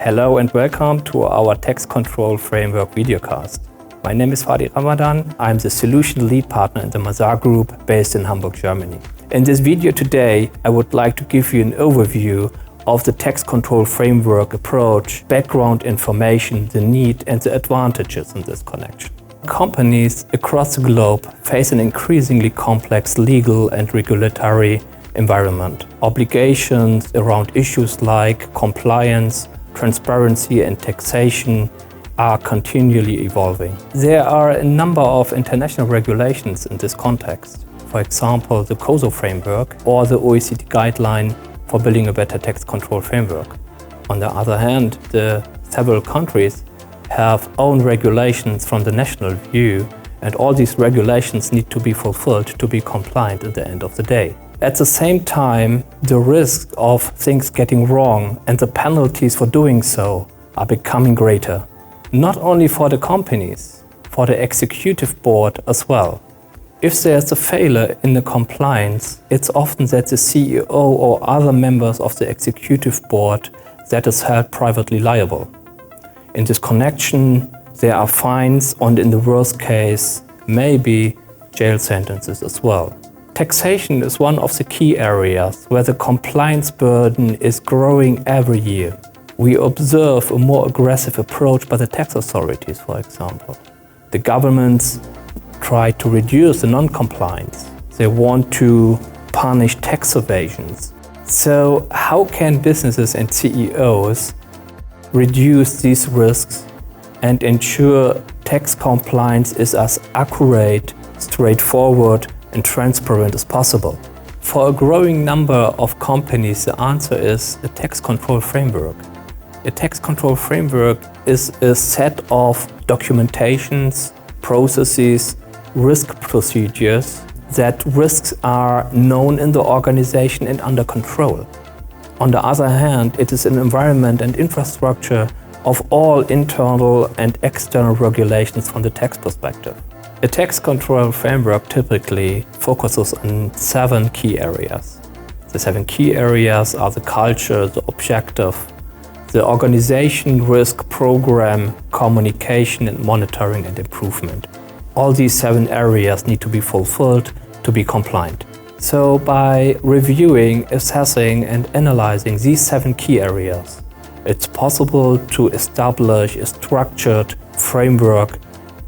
Hello and welcome to our tax control framework videocast. My name is Fadi Ramadan. I'm the solution lead partner in the Mazars group based in Hamburg, Germany. In this video today, I would like to give you an overview of the tax control framework approach, background information, the need and the advantages in this connection. Companies across the globe face an increasingly complex legal and regulatory environment. Obligations around issues like compliance, transparency and taxation are continually evolving. There are a number of international regulations in this context. For example, the COSO framework or the OECD guideline for building a better tax control framework. On the other hand, the several countries have own regulations from the national view, and all these regulations need to be fulfilled to be compliant at the end of the day. At the same time, the risk of things getting wrong and the penalties for doing so are becoming greater. Not only for the companies, for the executive board as well. If there's a failure in the compliance, it's often that the CEO or other members of the executive board that is held privately liable. In this connection, there are fines and in the worst case, maybe jail sentences as well. Taxation is one of the key areas where the compliance burden is growing every year. We observe a more aggressive approach by the tax authorities, for example. The governments try to reduce the non-compliance. They want to punish tax evasions. So how can businesses and CEOs reduce these risks and ensure tax compliance is as accurate, straightforward and transparent as possible? For a growing number of companies, the answer is a tax control framework. A tax control framework is a set of documentations, processes, risk procedures that risks are known in the organization and under control. On the other hand, it is an environment and infrastructure of all internal and external regulations from the tax perspective. A tax control framework typically focuses on 7 key areas. The 7 key areas are the culture, the objective, the organization, risk, program, communication and monitoring and improvement. All these 7 areas need to be fulfilled to be compliant. So by reviewing, assessing and analyzing these 7 key areas, it's possible to establish a structured framework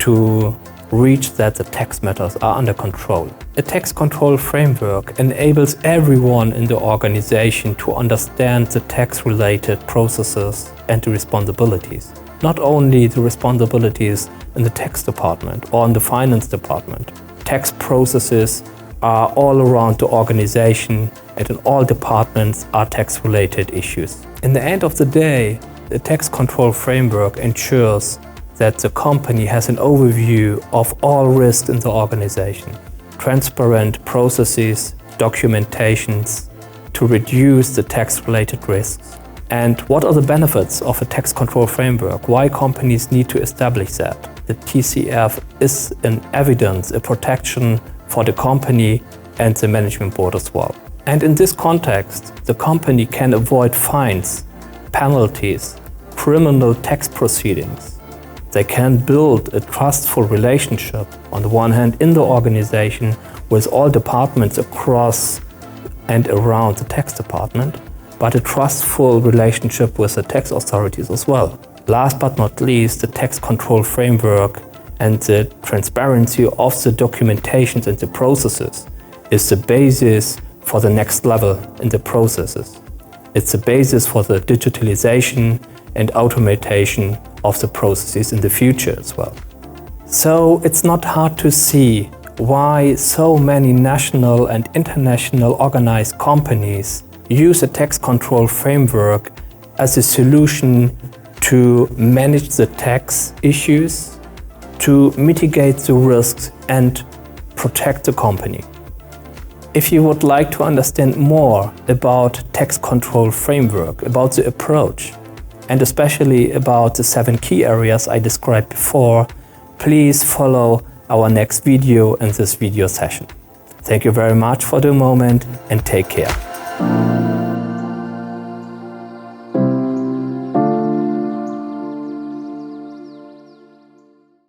to reach that the tax matters are under control. A tax control framework enables everyone in the organization to understand the tax-related processes and the responsibilities. Not only the responsibilities in the tax department or in the finance department. Tax processes are all around the organization and in all departments are tax-related issues. In the end of the day, the tax control framework ensures that the company has an overview of all risks in the organization. Transparent processes, documentations to reduce the tax-related risks. And what are the benefits of a tax control framework? Why companies need to establish that? The TCF is an evidence, a protection for the company and the management board as well. And in this context, the company can avoid fines, penalties, criminal tax proceedings. They can build a trustful relationship, on the one hand in the organization with all departments across and around the tax department, but a trustful relationship with the tax authorities as well. Last but not least, the tax control framework and the transparency of the documentations and the processes is the basis for the next level in the processes. It's the basis for the digitalization and automation of the processes in the future as well. So it's not hard to see why so many national and international organized companies use a tax control framework as a solution to manage the tax issues, to mitigate the risks and protect the company. If you would like to understand more about tax control framework, about the approach, and especially about the 7 key areas I described before, please follow our next video in this video session. Thank you very much for the moment and take care.